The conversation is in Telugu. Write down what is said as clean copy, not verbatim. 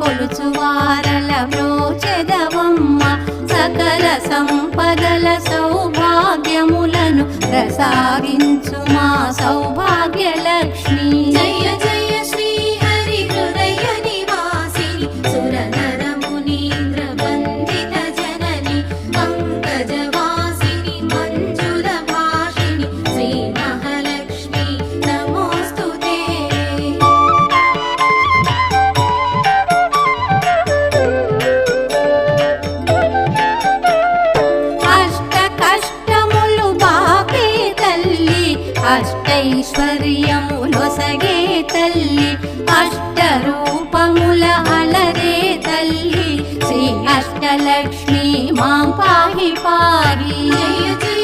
కొలుచువారల బ్రోచెదవమ్మ సకల సంపదల సౌభాగ్యములను ప్రసాదించు మా సౌభాగ్యలక్ష్మి. జయ జయ శ్రీ హరి హృదయ నివాసిని సురనర మునీంద్ర వందిత జనని పంకజవాసిని మంజుల భాషిని శ్రీ మహాలక్ష్మి నమోస్తుతే. అష్ట కష్టములు బాపే తల్లి అష్టైశ్వర్యములొసగే తల్లి అష్ట రూపముల అలరే తల్లి శ్రీ అష్టలక్ష్మి మాం పాహి పాహి. జయ జయ